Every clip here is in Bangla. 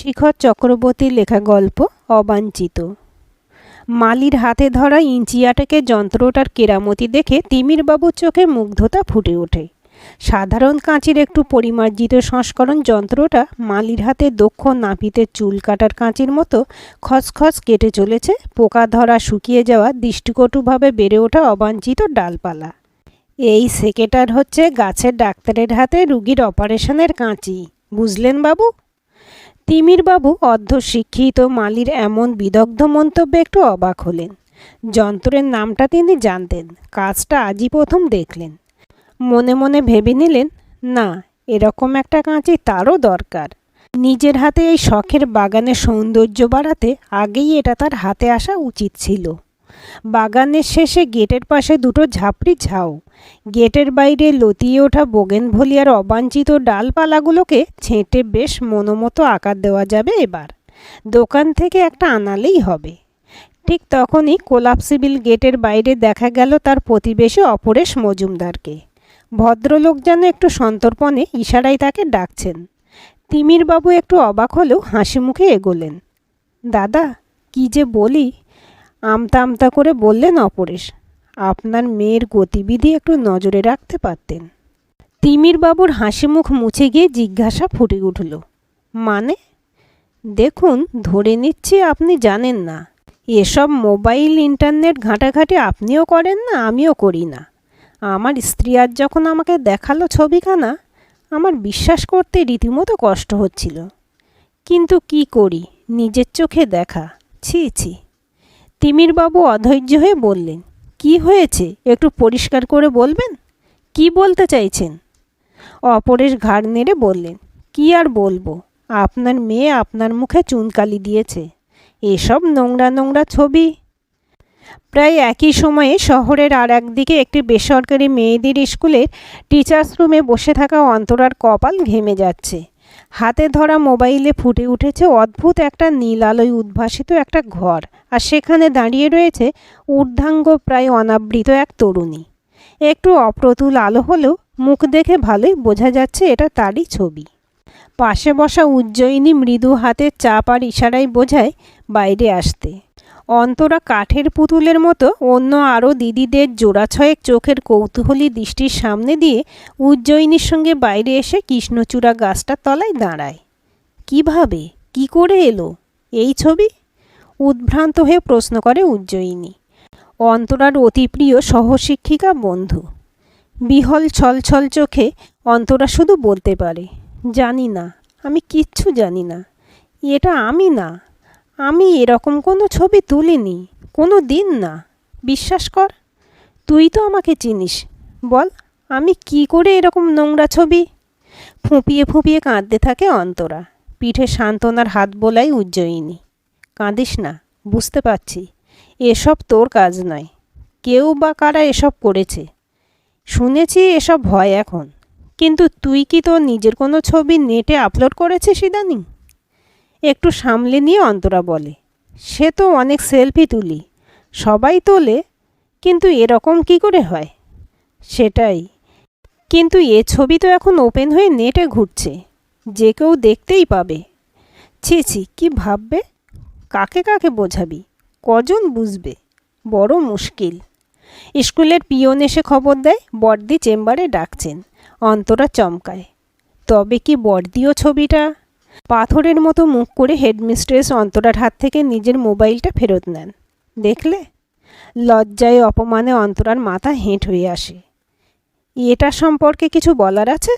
শিখর চক্রবর্তীর লেখা গল্প অবাঞ্ছিত। মালির হাতে ধরা ইঞ্চি আটেকের যন্ত্রটার কেরামতি দেখে তিমিরবাবুর চোখে মুগ্ধতা ফুটে ওঠে। সাধারণ কাঁচির একটু পরিমার্জিত সংস্করণ যন্ত্রটা মালির হাতে দক্ষ নাপিতের চুল কাটার কাঁচির মতো খসখস কেটে চলেছে পোকা ধরা, শুকিয়ে যাওয়া, দৃষ্টিকটুভাবে বেড়ে ওঠা অবাঞ্ছিত ডালপালা। এই সেকেটার হচ্ছে গাছের ডাক্তারের হাতে রুগীর অপারেশনের কাঁচি, বুঝলেন বাবু? তিমিরবাবু অর্ধশিক্ষিত মালির এমন বিদগ্ধ মন্তব্যে একটু অবাক হলেন। যন্ত্রের নামটা তিনি জানতেন, কাজটা আজই প্রথম দেখলেন। মনে মনে ভেবে নিলেন, না, এরকম একটা কাঁচি তারও দরকার। নিজের হাতে এই শখের বাগানের সৌন্দর্য বাড়াতে আগেই এটা তার হাতে আসা উচিত ছিল। বাগানের শেষে গেটের পাশে দুটো ঝাপড়ি ঝাউ, গেটের বাইরে লতিয়ে ওঠা বোগেনভেলিয়ার অবাঞ্ছিত ডালপালাগুলোকে ছেঁটে বেশ মনোমতো আকার দেওয়া যাবে। এবার দোকান থেকে একটা আনালেই হবে। ঠিক তখনই কোলাপসিবল গেটের বাইরে দেখা গেল তার প্রতিবেশী অপরেশ মজুমদারকে। ভদ্রলোক যেন একটু সন্তর্পণে ইশারায় তাকে ডাকছেন। তিমিরবাবু একটু অবাক হলেও হাসি মুখে এগোলেন। দাদা, কি যে বলি, আমতা আমতা করে বললেন অপরেশ, আপনার মেয়ের গতিবিধি একটু নজরে রাখতে পারতেন। তিমিরবাবুর হাসি মুখ মুছে গিয়ে জিজ্ঞাসা ফুটে উঠল, মানে? দেখুন, ধরে নিচ্ছি আপনি জানেন না। এসব মোবাইল ইন্টারনেট ঘাঁটাঘাঁটি আপনিও করেন না, আমিও করি না। আমার স্ত্রী আজ যখন আমাকে দেখালো ছবিখানা, আমার বিশ্বাস করতে রীতিমতো কষ্ট হচ্ছিল। কিন্তু কি করি, নিজের চোখে দেখা। ছি ছি। তিমিরবাবু অধৈর্য হয়ে বললেন, কি হয়েছে একটু পরিষ্কার করে বলবেন? কি বলতে চাইছেন? অপরেশ ঘাড় নেড়ে বললেন, কি আর বলবো, আপনার মেয়ে আপনার মুখে চুনকালি দিয়েছে। এসব নোংরা নোংরা ছবি। প্রায় একই সময়ে শহরের আর একদিকে একটি বেসরকারি মেয়েদের স্কুলের টিচার্স রুমে বসে থাকা অন্তরার কপাল ঘেমে যাচ্ছে। হাতে ধরা মোবাইলে ফুটে উঠেছে অদ্ভুত একটা নীল আলোয় উদ্ভাসিত একটা ঘর, আর সেখানে দাঁড়িয়ে রয়েছে ঊর্ধ্বাঙ্গ প্রায় অনাবৃত এক তরুণী। একটু অপ্রতুল আলো হলেও মুখ দেখে ভালোই বোঝা যাচ্ছে এটা তারই ছবি। পাশে বসা উজ্জয়িনী মৃদু হাতের চাপ আর ইশারায় বোঝায় বাইরে আসতে। অন্তরা কাঠের পুতুলের মতো অন্য আরও দিদিদের জোড়া ছয়েক চোখের কৌতূহলী দৃষ্টির সামনে দিয়ে উজ্জয়িনীর সঙ্গে বাইরে এসে কৃষ্ণচূড়া গাছটার তলায় দাঁড়ায়। কিভাবে, কি করে এলো এই ছবি? উদ্ভ্রান্ত হয়ে প্রশ্ন করে উজ্জয়িনী। অন্তরার অতি প্রিয় সহশিক্ষিকা বন্ধু। বিহল ছলছল চোখে অন্তরা শুধু বলতে পারে, জানি না, আমি কিচ্ছু জানি না। এটা আমি না, আমি এরকম কোনো ছবি তুলিনি, কোনো দিন না। বিশ্বাস কর, তুই তো আমাকে চিনিস। বল, আমি কি করে এরকম নোংরা ছবি? ফুঁপিয়ে ফুঁপিয়ে কাঁদতে থাকে অন্তরা। পিঠে সান্ত্বনার হাত বোলায় উজ্জয়িনী। কাঁদিস না, বুঝতে পারছি এসব তোর কাজ নয়। কেউ বা কারা এসব করেছে, শুনেছি এসব হয় এখন। কিন্তু তুই কি তোর নিজের কোনো ছবি নেটে আপলোড করেছিস ইদানিং? একটু সামলে নিয়ে অন্তরা বলে, সে তো অনেক সেলফি তুলি, সবাই তোলে, কিন্তু এরকম কি করে হয়? সেটাই, কিন্তু এ ছবি তো এখন ওপেন হয়ে নেটে ঘুরছে, যে কেউ দেখতেই পাবে। ছি ছি, কি ভাববে? কাকে কাকে বোঝাবি? কজন বুঝবে? বড় মুশকিল। স্কুলের পিয়ন এসে খবর দেয় বড়দি চেম্বারে ডাকছেন। অন্তরা চমকায়। তবে কি বড়দিও ছবিটা? পাথরের মতো মুখ করে হেডমিস্ট্রেস অন্তরার হাত থেকে নিজের মোবাইলটা ফেরত নেন। দেখলে? লজ্জায় অপমানে অন্তরার মাথা হেঁট হয়ে আসে। এটা সম্পর্কে কিছু বলার আছে?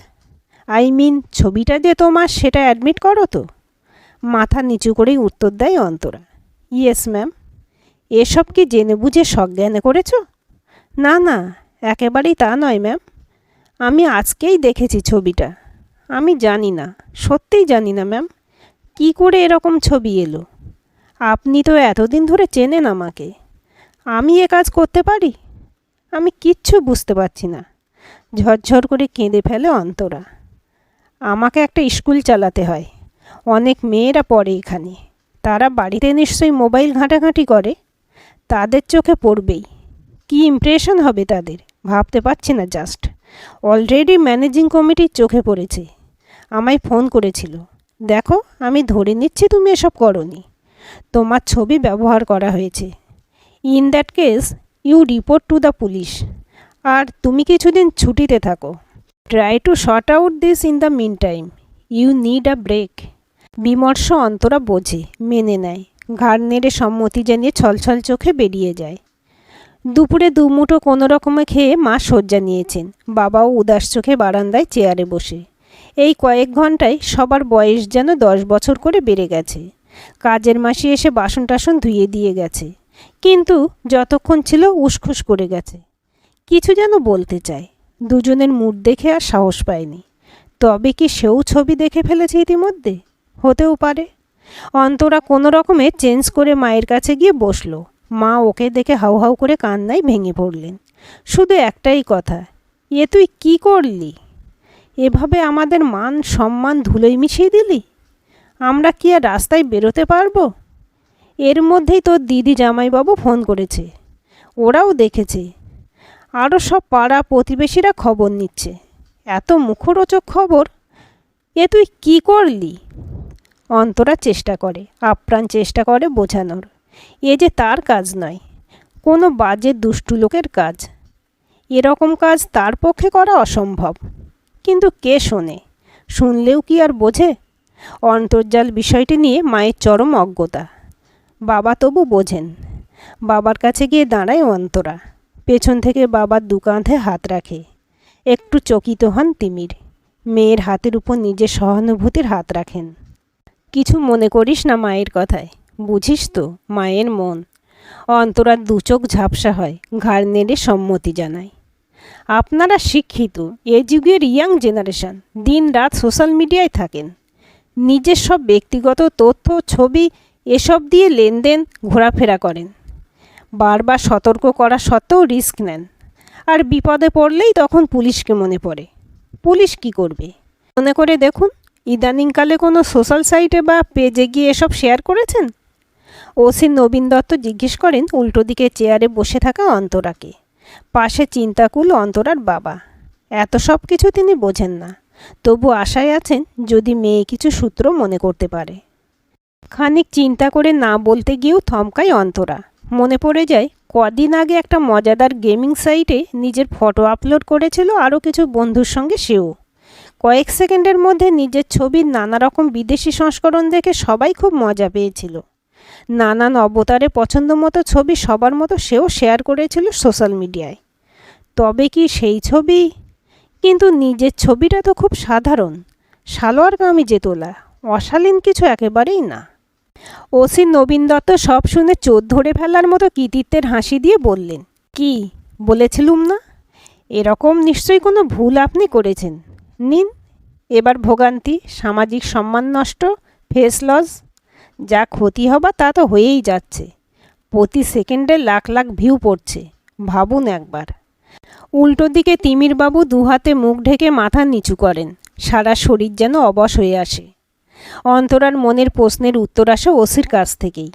ছবিটা যে তোমার, সেটা অ্যাডমিট করো তো। মাথা নিচু করেই উত্তর দেয় অন্তরা, ইয়েস ম্যাম। এসব কি জেনে বুঝে সজ্ঞানে করেছ? না না, একেবারেই তা নয় ম্যাম। আমি আজকেই দেখেছি ছবিটা। আমি জানি না, সত্যিই জানি না ম্যাম, কি করে এরকম ছবি এলো। আপনি তো এতদিন ধরে চেনেন আমাকে, আমি এ কাজ করতে পারি? আমি কিচ্ছু বুঝতে পারছি না। ঝরঝর করে কেঁদে ফেলে অন্তরা। আমাকে একটা স্কুল চালাতে হয়, অনেক মেয়েরা পড়ে এখানে, তারা বাড়িতে নিশ্চয়ই মোবাইল ঘাঁটাঘাঁটি করে, তাদের চোখে পড়বেই। কি ইমপ্রেশন হবে তাদের, ভাবতে পারছি না জাস্ট। অলরেডি ম্যানেজিং কমিটির চোখে পড়েছে। আমায় ফোন করেছিল, দেখো, আমি ধরে নিচ্ছি তুমি এসব করনি। তোমার ছবি ব্যবহার করা হয়েছে। In that case you report to the police. আর তুমি কিছুদিন ছুটিতে থাকো। Try to sort out this in the mean time. You need a break. বিমর্ষ অন্তরা বোঝে, মেনে নেয়, ঘাড় নেড়ে সম্মতি জানিয়ে ছলছল চোখে বেরিয়ে যায়। দুপুরে দুমুঠো কোনো রকমে খেয়ে মা শয্যা নিয়েছেন। বাবাও উদাস চোখে বারান্দায় চেয়ারে বসে। এই কয়েক ঘন্টায় সবার বয়স যেন 10 বছর করে বেড়ে গেছে। কাজের মাসি এসে বাসন টাসন ধুয়ে দিয়ে গেছে, কিন্তু যতক্ষণ ছিল উসখুস করে গেছে। কিছু যেন বলতে চায়, দুজনের মুড দেখে আর সাহস পায়নি। তবে কি সেও ছবি দেখে ফেলেছে ইতিমধ্যে? হতেও পারে। অন্তরা কোনো রকমে চেঞ্জ করে মায়ের কাছে গিয়ে বসলো। মা ওকে দেখে হাউ হাউ করে কান্নায় ভেঙে পড়লেন। শুধু একটাই কথা, এ তুই কি করলি? এভাবে আমাদের মান সম্মান ধুলোয় মিশিয়ে দিলি। আমরা কি আর রাস্তায় বেরোতে পারবো? এর মধ্যেই তোর দিদি জামাইবাবু ফোন করেছে, ওরাও দেখেছে। আরও সব পাড়া প্রতিবেশীরা খবর নিচ্ছে। এত মুখরোচক খবর। এ তুই কি করলি? অন্তরা চেষ্টা করে, আপ্রাণ চেষ্টা করে বোঝানোর, এ যে তার কাজ নয়, কোনো বাজে দুষ্টু লোকের কাজ। এরকম কাজ তার পক্ষে করা অসম্ভব। কিন্তু কে শোনে? শুনলেও কি আর বোঝে? অন্তর্জাল বিষয়টি নিয়ে মায়ের চরম অজ্ঞতা। বাবা তবু বোঝেন। বাবার কাছে গিয়ে দাঁড়ায় অন্তরা। পেছন থেকে বাবার দু কাঁধে হাত রাখে। একটু চকিত হন তিমির। মেয়ের হাতের উপর নিজের সহানুভূতির হাত রাখেন। কিছু মনে করিস না মায়ের কথায়, বুঝিস তো মায়ের মন। অন্তরার দু চোখ ঝাপসা হয়, ঘাড় নেড়ে সম্মতি জানায়। আপনারা শিক্ষিত, এ যুগের ইয়াং জেনারেশন, দিন রাত সোশ্যাল মিডিয়ায় থাকেন। নিজের সব ব্যক্তিগত তথ্য, ছবি এসব দিয়ে লেনদেন, ঘোরাফেরা করেন। বারবার সতর্ক করা সত্ত্বেও রিস্ক নেন। আর বিপদে পড়লেই তখন পুলিশকে মনে পড়ে। পুলিশ কি করবে? মনে করে দেখুন, ইদানিংকালে কোনো সোশ্যাল সাইটে বা পেজে গিয়ে এসব শেয়ার করেছেন? ওসি নবীন দত্ত জিজ্ঞেস করেন উল্টো দিকে চেয়ারে বসে থাকা অন্তরাকে। পাশে চিন্তাকুল অন্তরার বাবা। এত সব কিছু তিনি বোঝেন না, তবু আশায় আছেন যদি মেয়ে কিছু সূত্র মনে করতে পারে। খানিক চিন্তা করে না বলতে গিয়েও থমকায় অন্তরা। মনে পড়ে যায় কদিন আগে একটা মজাদার গেমিং সাইটে নিজের ফটো আপলোড করেছিল আরও কিছু বন্ধুর সঙ্গে সেও। কয়েক সেকেন্ডের মধ্যে নিজের ছবির নানা রকম বিদেশি সংস্করণ দেখে সবাই খুব মজা পেয়েছিল। নানান অবতারে পছন্দ মতো ছবি সবার মতো সেও শেয়ার করেছিল সোশ্যাল মিডিয়ায়। তবে কি সেই ছবি? কিন্তু নিজের ছবিটা তো খুব সাধারণ, সালোয়ার কামিজে তোলা, অশালীন কিছু একেবারেই না। ওসি নবীন দত্ত সব শুনে চোখ ধরে ফেলার মতো কৃতিত্বের হাসি দিয়ে বললেন, কি বলেছিলুম না? এরকম নিশ্চয়ই কোনো ভুল আপনি করেছেন। নিন, এবার ভোগান্তি, সামাজিক সম্মান নষ্ট, ফেস লস। যা ক্ষতি হবার তা তো হয়েই যাচ্ছে। প্রতি সেকেন্ডে লাখ লাখ ভিউ পড়ছে, ভাবুন একবার। উল্টো দিকে তিমিরবাবু দুহাতে মুখ ঢেকে মাথা নিচু করেন। সারা শরীর যেন অবশ হয়ে আসে। অন্তরার মনের প্রশ্নের উত্তর আসে ওসির কাছ থেকেই।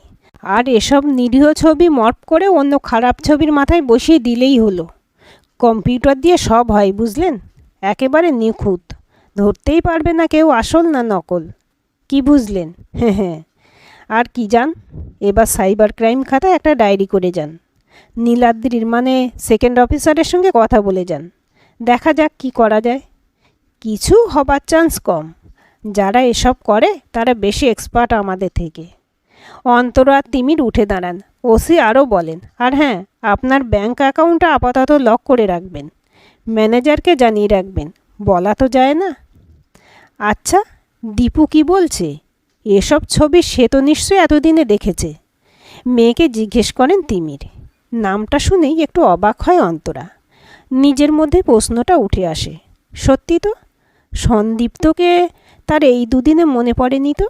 আর এসব নিরীহ ছবি মর্ফ করে অন্য খারাপ ছবির মাথায় বসিয়ে দিলেই হলো। কম্পিউটার দিয়ে সব হয়, বুঝলেন? একেবারে নিখুঁত, ধরতেই পারবে না কেউ আসল না নকল। কি বুঝলেন? হ্যাঁ হ্যাঁ। আর কি যান, এবার সাইবার ক্রাইম খাতায় একটা ডায়েরি করে যান। নীলাদ্রির মানে সেকেন্ড অফিসারের সঙ্গে কথা বলে যান। দেখা যাক কি করা যায়। কিছু হবার চান্স কম। যারা এসব করে তারা বেশি এক্সপার্ট আমাদের থেকে। অন্তরা আর তিমির উঠে দাঁড়ান। ওসি আরও বলেন, আর হ্যাঁ, আপনার ব্যাঙ্ক অ্যাকাউন্টটা আপাতত লক করে রাখবেন। ম্যানেজারকে জানিয়ে রাখবেন, বলা তো যায় না। আচ্ছা, দীপু কি বলছে? এসব ছবি সে তো নিশ্চয়ই এতদিনে দেখেছে। মেয়েকে জিজ্ঞেস করেন তিমির। নামটা শুনেই একটু অবাক হয় অন্তরা। নিজের মধ্যে প্রশ্নটা উঠে আসে, সত্যি তো সন্দীপ্তকে তার এই দুদিনে মনে পড়েনি তো।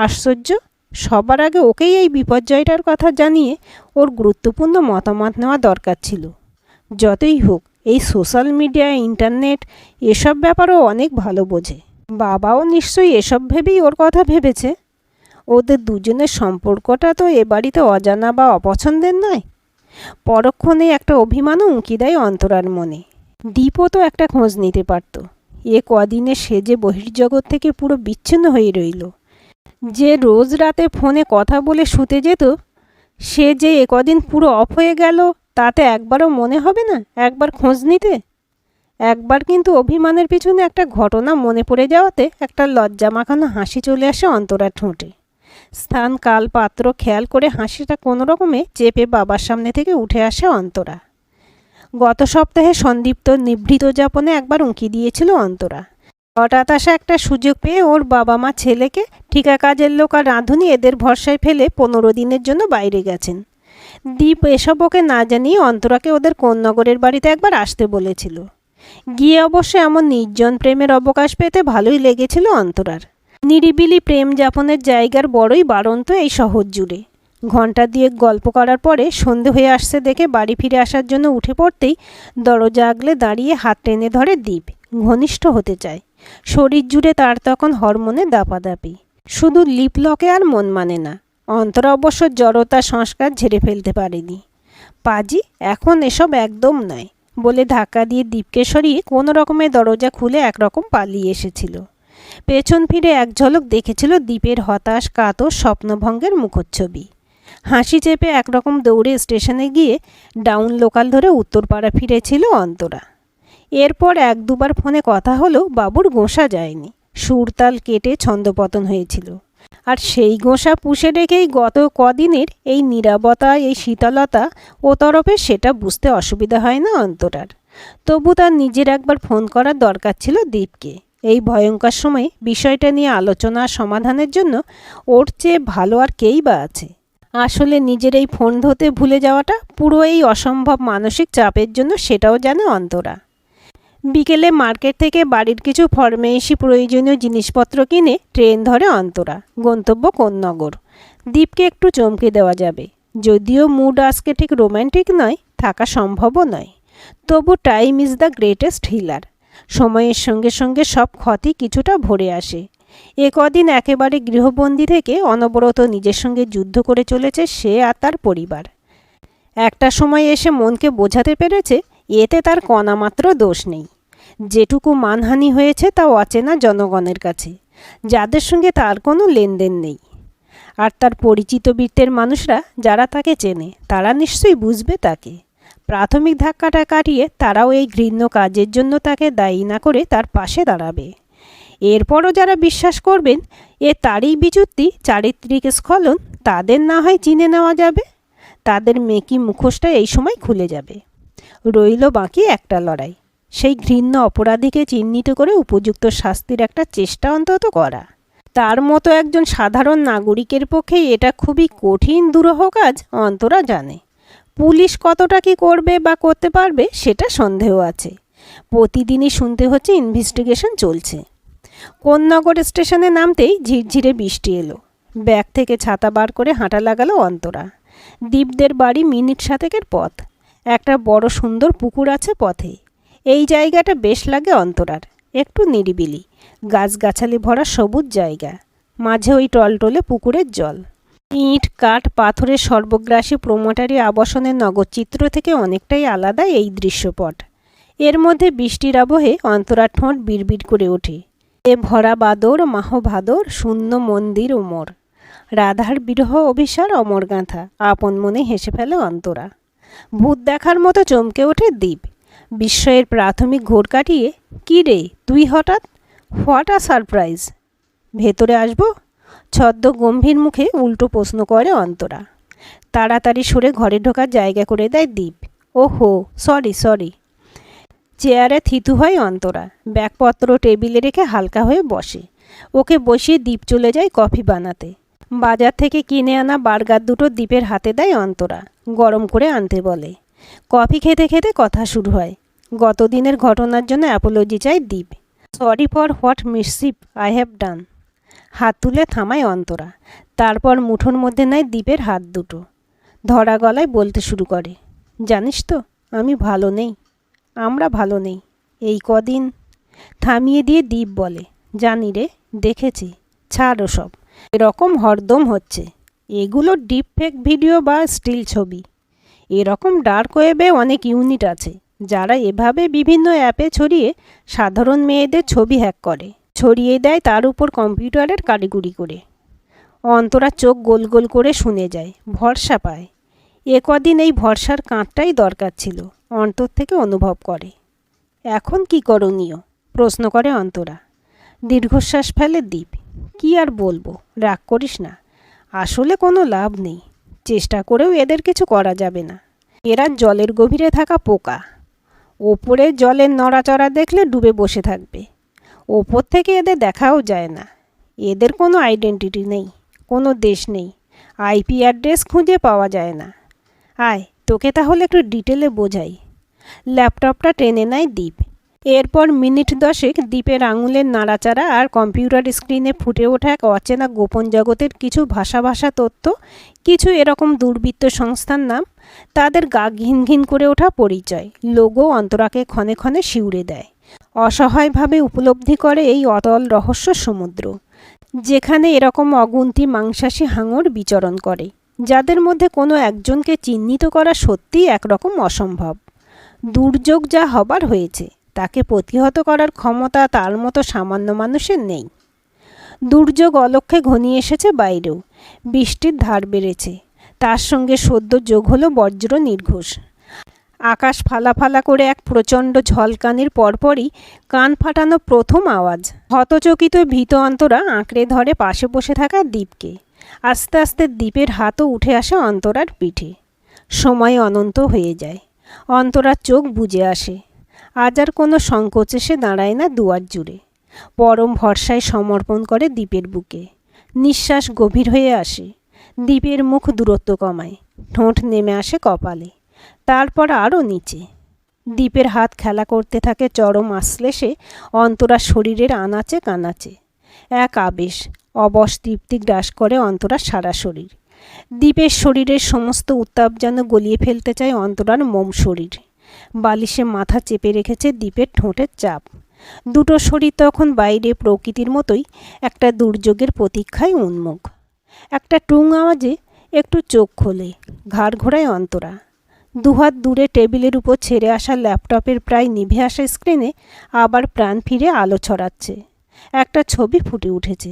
আশ্চর্য, সবার আগে ওকেই এই বিপর্যয়টার কথা জানিয়ে ওর গুরুত্বপূর্ণ মতামত নেওয়া দরকার ছিল। যতই হোক, এই সোশ্যাল মিডিয়া, ইন্টারনেট এসব ব্যাপারও অনেক ভালো বোঝে। বাবাও নিশ্চয়ই এসব ভেবেই ওর কথা ভেবেছে। ওদের দুজনের সম্পর্কটা তো এ বাড়িতে অজানা বা অপছন্দের নয়। পরক্ষণে একটা অভিমানও উঁকি দেয় অন্তরার মনে। দীপও তো একটা খোঁজ নিতে পারত। এ কদিনে সে যে বহির্জগৎ থেকে পুরো বিচ্ছিন্ন হয়ে রইল। যে রোজ রাতে ফোনে কথা বলে শুতে যেত, সে যে এ কদিন পুরো অফ হয়ে গেল, তাতে একবারও মনে হবে না একবার খোঁজ নিতে? একবার কিন্তু অভিমানের পিছনে একটা ঘটনা মনে পড়ে যাওয়াতে একটা লজ্জা মাখানো হাসি চলে আসে অন্তরা ঠোঁটে। স্থান কাল পাত্র খেয়াল করে হাসিটা কোনো রকমে চেপে বাবার সামনে থেকে উঠে আসে অন্তরা। গত সপ্তাহে সন্দীপ্ত নিভৃত যাপনে একবার উঁকি দিয়েছিল অন্তরা। হঠাৎ আসা একটা সুযোগ পেয়ে ওর বাবা মা ছেলেকে ঠিকা কাজের লোক আর রাঁধুনি এদের ভরসায় ফেলে 15 দিনের জন্য বাইরে গেছেন। দীপ এসব ওকে না জানিয়ে অন্তরাকে ওদের কোন্নগরের বাড়িতে একবার আসতে বলেছিল। গিয়ে অবশ্য এমন নির্জন প্রেমের অবকাশ পেতে ভালোই লেগেছিল অন্তরার। নিরিবিলি প্রেম যাপনের জায়গার বড়ই বাড়ন্ত এই শহর জুড়ে। ঘণ্টা 2 গল্প করার পরে সন্ধে হয়ে আসছে দেখে বাড়ি ফিরে আসার জন্য উঠে পড়তেই দরজা আগলে দাঁড়িয়ে হাত টেনে ধরে দীপ। ঘনিষ্ঠ হতে চায়। শরীর জুড়ে তার তখন হরমোনে দাপাদাপি। শুধু লিপলকে আর মন মানে না। অন্তরা অবশ্য জড়তা সংস্কার ঝেড়ে ফেলতে পারেনি। পাজি, এখন এসব একদম নয় বলে ধাক্কা দিয়ে দীপকে সরিয়ে কোনো রকমে দরজা খুলে একরকম পালিয়ে এসেছিল। পেছন ফিরে এক ঝলক দেখেছিল দীপের হতাশ কাতর স্বপ্নভঙ্গের মুখচ্ছবি। হাসি চেপে একরকম দৌড়ে স্টেশনে গিয়ে ডাউন লোকাল ধরে উত্তরপাড়া ফিরেছিল অন্তরা। এরপর 1-2বার ফোনে কথা হলেও বাবুর গোঁসা যায়নি। সুরতাল কেটে ছন্দপতন হয়েছিল। আর সেই গোঁসা পুষে রেখেই গত কদিনের এই নীরবতা, এই শীতলতা ও তরফে সেটা বুঝতে অসুবিধা হয় না অন্তরার। তবু তার নিজের একবার ফোন করার দরকার ছিল দীপকে। এই ভয়ঙ্কর সময়ে বিষয়টা নিয়ে আলোচনা সমাধানের জন্য ওর চেয়ে ভালো আর কেই বা আছে। আসলে নিজের এই ফোন ধরতে ভুলে যাওয়াটা পুরো এই অসম্ভব মানসিক চাপের জন্য, সেটাও জানে অন্তরা। বিকেলে মার্কেট থেকে বাড়ির কিছু ফরমেশি প্রয়োজনীয় জিনিসপত্র কিনে ট্রেন ধরে অন্তরা। গন্তব্য কোন্নগর। দীপকে একটু চমকে দেওয়া যাবে। যদিও মুড আজকে ঠিক রোম্যান্টিক নয়, থাকা সম্ভবও নয়, তবু time is the greatest healer. সময়ের সঙ্গে সঙ্গে সব ক্ষতি কিছুটা ভরে আসে। এ কদিন একেবারে গৃহবন্দী থেকে অনবরত নিজের সঙ্গে যুদ্ধ করে চলেছে সে আর তার পরিবার। একটা সময় এসে মনকে বোঝাতে পেরেছে এতে তার কণামাত্র দোষ নেই। যেটুকু মানহানি হয়েছে তা অচেনা জনগণের কাছে, যাদের সঙ্গে তার কোনো লেনদেন নেই। আর তার পরিচিত বৃত্তের মানুষরা যারা তাকে চেনে তারা নিশ্চয়ই বুঝবে তাকে। প্রাথমিক ধাক্কাটা কাটিয়ে তারাও এই ঘৃণ্য কাজের জন্য তাকে দায়ী না করে তার পাশে দাঁড়াবে। এরপরও যারা বিশ্বাস করবেন এ তারই বিচ্যুতি, চারিত্রিক স্খলন, তাদের না হয় চিনে নেওয়া যাবে। তাদের মেকি মুখোশটা এই সময় খুলে যাবে। রইল বাকি একটা লড়াই, সেই ঘৃণ্য অপরাধীকে চিহ্নিত করে উপযুক্ত শাস্তির একটা চেষ্টা অন্তত করা। তার মতো একজন সাধারণ নাগরিকের পক্ষে এটা খুবই কঠিন দুরূহ কাজ অন্তরা জানে। পুলিশ কতটা কি করবে বা করতে পারবে সেটা সন্দেহ আছে। প্রতিদিনই শুনতে হচ্ছে ইনভেস্টিগেশন চলছে। কোন্নগর স্টেশনে নামতেই ঝিরঝিরে বৃষ্টি এলো। ব্যাগ থেকে ছাতা বার করে হাঁটা লাগালো অন্তরা। দীপদের বাড়ি মিনিট 7-এর পথ। একটা বড় সুন্দর পুকুর আছে পথে। এই জায়গাটা বেশ লাগে অন্তরার। একটু নিরিবিলি, গাছগাছালি ভরা সবুজ জায়গা, মাঝে ওই টলটলে পুকুরের জল। ইট কাঠ পাথরের সর্বগ্রাসী প্রমোটারি আবাসনের নগরচিত্র থেকে অনেকটাই আলাদা এই দৃশ্যপট। এর মধ্যে বৃষ্টির আবহে অন্তরার ঠোঁট বিড়বিড় করে ওঠে। এ ভরা বাদর মাহভাদর শূন্য মন্দির ওমর, রাধার বিরহ অভিসার অমরগাঁথা আপন মনে হেসে ফেলে অন্তরা। ভূত দেখার মতো চমকে ওঠে দীপ। বিস্ময়ের প্রাথমিক ঘোর কাটিয়ে, কী রে তুই হঠাৎ, হোয়াট আ সারপ্রাইজ। ভেতরে আসবো? ছদ্ম গম্ভীর মুখে উল্টো প্রশ্ন করে অন্তরা। তাড়াতাড়ি সরে ঘরে ঢোকার জায়গা করে দেয় দীপ। ওহো, সরি। চেয়ারে থিতু হয় অন্তরা। ব্যাগপত্র টেবিলে রেখে হালকা হয়ে বসে। ওকে বসিয়ে দীপ চলে যায় কফি বানাতে। বাজার থেকে কিনে আনা বার্গার দুটো দীপের হাতে দেয় অন্তরা। গরম করে আনতে বলে। কফি খেতে খেতে কথা শুরু হয়। গতদিনের ঘটনার জন্য অ্যাপোলজি চায় Deep. Sorry for what mischief I have done. হাত তুলে থামায় অন্তরা। তারপর মুঠোর মধ্যে নেয় দীপের হাত দুটো। ধরা গলায় বলতে শুরু করে, জানিস তো আমি ভালো নেই, আমরা ভালো নেই এই কদিন। থামিয়ে দিয়ে দীপ বলে, জানি রে, দেখেছি, ছাড় ওসব। এরকম হরদম হচ্ছে। এগুলো ডিপ ফেক ভিডিও বা স্টিল ছবি। এরকম ডার্ক ওয়েবে অনেক ইউনিট আছে, যারা এভাবে বিভিন্ন অ্যাপে ছড়িয়ে সাধারণ মেয়েদের ছবি হ্যাক করে, ছড়িয়ে দেয় তার উপর কম্পিউটারের কারিগরি করে। অন্তরা চোখ গোল গোল করে শুনে যায়, ভরসা পায়। কদিন এই ভরসার কাঁধটাই দরকার ছিল, অন্তর থেকে অনুভব করে। এখন কি করণীয়? প্রশ্ন করে অন্তরা। দীর্ঘশ্বাস ফেলে দীপ। কি আর বলবো, রাগ করিস না। আসলে কোনো লাভ নেই, চেষ্টা করেও এদের কিছু করা যাবে না। এরা জলের গভীরে থাকা পোকা। ওপরে জলের নড়াচড়া দেখলে ডুবে বসে থাকবে। ওপর থেকে এদের দেখাও যায় না। এদের কোনো আইডেন্টিটি নেই, কোনো দেশ নেই, আইপি অ্যাড্রেস খুঁজে পাওয়া যায় না। আয় তোকে তাহলে একটু ডিটেলে বোঝাই। ল্যাপটপটা টেনে নেয় দীপ। এরপর মিনিট 10 দীপের আঙুলের নাড়াচাড়া আর কম্পিউটার স্ক্রিনে ফুটে ওঠা এক অচেনা গোপন জগতের কিছু ভাষা তথ্য, কিছু এরকম দুর্বৃত্ত সংস্থার নাম, তাদের গা ঘিন ঘিন করে ওঠা পরিচয়, লোগো অন্তরাকে ক্ষণে ক্ষণে শিউরে দেয়। অসহায়ভাবে উপলব্ধি করে এই অতল রহস্য সমুদ্র, যেখানে এরকম অগুন্তি মাংসাশী হাঙর বিচরণ করে, যাদের মধ্যে কোনো একজনকে চিহ্নিত করা সত্যিই একরকম অসম্ভব। দুর্যোগ যা হবার হয়েছে, তাকে প্রতিহত করার ক্ষমতা তার মতো সামান্য মানুষের নেই। দুর্যোগ অলক্ষ্যে ঘনিয়ে এসেছে বাইরেও। বৃষ্টির ধার বেড়েছে, তার সঙ্গে সদ্য যোগ হলো বজ্র নির্ঘোষ। আকাশ ফালা ফালা করে এক প্রচণ্ড ঝলকানির পরপরই কান ফাটানো প্রথম আওয়াজ। হতচকিত ভীত অন্তরা আঁকড়ে ধরে পাশে বসে থাকা দীপকে। আস্তে আস্তে দীপের হাতও উঠে আসে অন্তরার পিঠে। সময় অনন্ত হয়ে যায়। অন্তরার চোখ বুজে আসে। আজ আর কোনো সংকোচ এসে দাঁড়ায় না দুয়ার জুড়ে। পরম ভরসায় সমর্পণ করে দীপের বুকে। নিঃশ্বাস গভীর হয়ে আসে। দীপের মুখ দূরত্ব কমায়, ঠোঁট নেমে আসে কপালে, তারপর আরও নিচে। দীপের হাত খেলা করতে থাকে চরম আশ্লেষে অন্তরা শরীরের আনাচে কানাচে। এক আবেশ, অবশ তৃপ্তি গ্রাস করে অন্তরার সারা শরীর। দীপের শরীরের সমস্ত উত্তাপ যেন গলিয়ে ফেলতে চায় অন্তরার মোম শরীর। বালিশে মাথা চেপে রেখেছে দীপের ঠোঁটের চাপ। দুটো শরীর তখন বাইরে প্রকৃতির মতোই একটা দুর্যোগের প্রতীক্ষায় উন্মুখ। একটা টুং আওয়াজে একটু চোখ খোলে, ঘাড় ঘোরায় অন্তরা। দুহাত দূরে টেবিলের উপর ছেড়ে আসা ল্যাপটপের প্রায় নিভে আসা স্ক্রিনে আবার প্রাণ ফিরে আলো ছড়াচ্ছে। একটা ছবি ফুটে উঠেছে।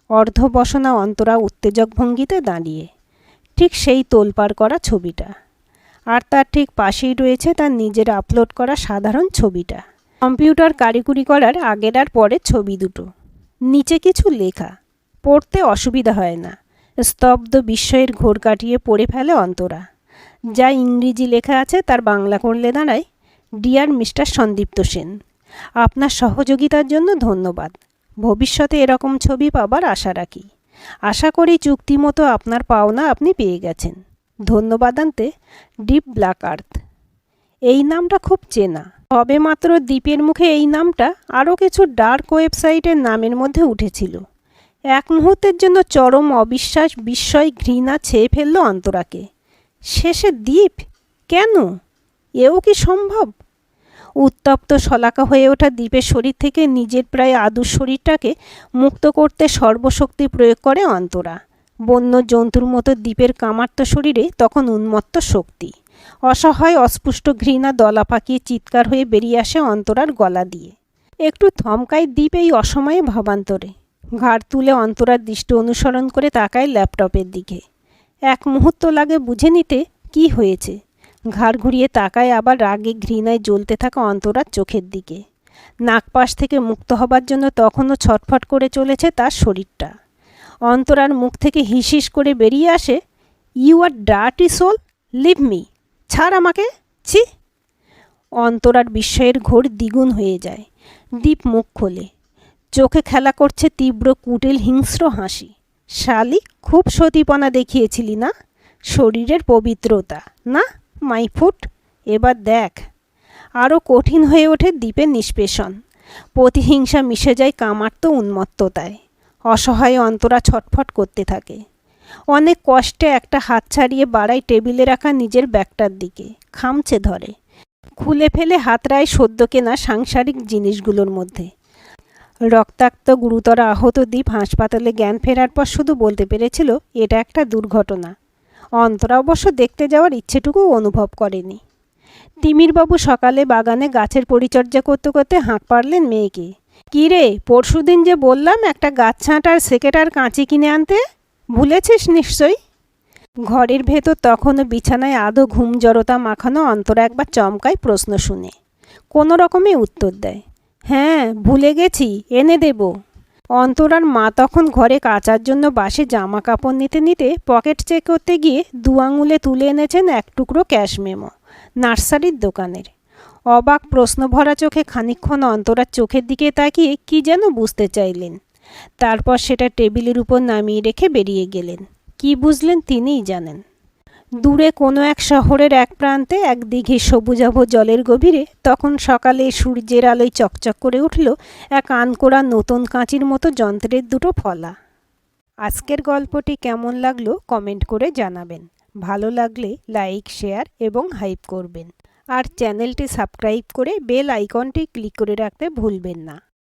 অর্ধবসনা অন্তরা উত্তেজক ভঙ্গিতে দাঁড়িয়ে, ঠিক সেই তোলপাড় করা ছবিটা। আর তার ঠিক পাশেই রয়েছে তার নিজের আপলোড করা সাধারণ ছবিটা, কম্পিউটার কারিকুরি করার আগের আর পরের ছবি দুটো। নিচে কিছু লেখা, পড়তে অসুবিধা হয় না। স্তব্ধ বিস্ময়ের ঘোর কাটিয়ে পড়ে ফেলে অন্তরা। যা ইংরেজি লেখা আছে তার বাংলা করলে দাঁড়ায়, ডিয়ার মিস্টার সন্দীপ্ত সেন, আপনার সহযোগিতার জন্য ধন্যবাদ। ভবিষ্যতে এরকম ছবি পাবার আশা রাখি। আশা করি চুক্তিমতো আপনার পাওনা আপনি পেয়ে গেছেন। ধন্যবাদান্তে ডিপ ব্ল্যাক আর্থ। এই নামটা খুব চেনা। তবে মাত্র দ্বীপের মুখে এই নামটা আরও কিছু ডার্ক ওয়েবসাইটের নামের মধ্যে উঠেছিল। এক মুহূর্তের জন্য চরম অবিশ্বাস, বিস্ময়, ঘৃণা ছেয়ে ফেলল অন্তরাকে। শেষে দ্বীপ? কেন? এও কি সম্ভব? উত্তপ্ত শলাকা হয়ে ওঠা দ্বীপের শরীর থেকে নিজের প্রায় আদুর শরীরটাকে মুক্ত করতে সর্বশক্তি প্রয়োগ করে অন্তরা। বন্য জন্তুর মতো দ্বীপের কামার্ত শরীরে তখন উন্মত্ত শক্তি। অসহায় অস্পুষ্ট ঘৃণা দলা পাকিয়ে চিৎকার হয়ে বেরিয়ে আসে অন্তরার গলা দিয়ে। একটু থমকায় দ্বীপ এই অসময়ে ভাবান্তরে। ঘাড় তুলে অন্তরার দৃষ্টি অনুসরণ করে তাকায় ল্যাপটপের দিকে। এক মুহূর্ত লাগে বুঝে নিতে কি হয়েছে। ঘাড় ঘুরিয়ে তাকায় আবার রাগে ঘৃণায় জ্বলতে থাকা অন্তরার চোখের দিকে। নাকপাশ থেকে মুক্ত হবার জন্য তখনও ছটফট করে চলেছে তার শরীরটা। অন্তরার মুখ থেকে হিসহিস করে বেরিয়ে আসে, you are dirty soul, leave me, ছাড় আমাকে, ছি। অন্তরার বিস্ময়ের ঘোর দ্বিগুণ হয়ে যায়। দীপ মুখ খোলে, চোখে খেলা করছে তীব্র কুটিল হিংস্র হাসি। শালি, খুব সতীপনা দেখিয়েছিলি না? শরীরের পবিত্রতা না, মাই ফুট, এবার দেখ। আরও কঠিন হয়ে ওঠে দ্বীপের নিষ্পেষণ। প্রতিহিংসা মিশে যায় কামার্ত উন্মত্ততায়। অসহায় অন্তরা ছটফট করতে থাকে। অনেক কষ্টে একটা হাত ছাড়িয়ে বাড়ায় টেবিলে রাখা নিজের ব্যাগটার দিকে। খামচে ধরে, খুলে ফেলে হাতড়ায় সদ্য কেনা সাংসারিক জিনিসগুলোর মধ্যে। রক্তাক্ত গুরুতর আহত দ্বীপ হাসপাতালে জ্ঞান ফেরার পর শুধু বলতে পেরেছিল এটা একটা দুর্ঘটনা। অন্তরা অবশ্য দেখতে যাওয়ার ইচ্ছেটুকুও অনুভব করেনি। তিমিরবাবু সকালে বাগানে গাছের পরিচর্যা করতে করতে হাঁক পারলেন মেয়েকে। কী রে, পরশুদিন যে বললাম একটা গাছ ছাঁটার সেকেটার কাঁচি কিনে আনতে, ভুলেছিস নিশ্চয়ই? ঘরের ভেতর তখনও বিছানায় আধো ঘুম জড়তা মাখানো অন্তরা একবার চমকায় প্রশ্ন শুনে। কোনো রকমে উত্তর দেয়, হ্যাঁ ভুলে গেছি, এনে দেব। অন্তরার মা তখন ঘরে কাচার জন্য বাসে জামা কাপড় নিতে নিতে পকেট চেক করতে গিয়ে 2 আঙুলে তুলে এনেছেন এক টুকরো ক্যাশ মেমো, নার্সারির দোকানের। অবাক প্রশ্নভরা চোখে খানিকক্ষণ অন্তরার চোখের দিকে তাকিয়ে কি যেন বুঝতে চাইলেন। তারপর সেটা টেবিলের উপর নামিয়ে রেখে বেরিয়ে গেলেন। কি বুঝলেন তিনিই জানেন। দূরে কোনো এক শহরের এক প্রান্তে এক দিঘি সবুজাভ জলের গভীরে তখন সকালে সূর্যের আলোয় চকচক করে উঠল এক আনকোড়া নতুন কাঁচির মতো যন্ত্রের 2টো ফলা। আজকের গল্পটি কেমন লাগলো কমেন্ট করে জানাবেন। ভালো লাগলে লাইক, শেয়ার এবং হাইপ করবেন। আর চ্যানেলটি সাবস্ক্রাইব করে বেল আইকনটি ক্লিক করে রাখতে ভুলবেন না।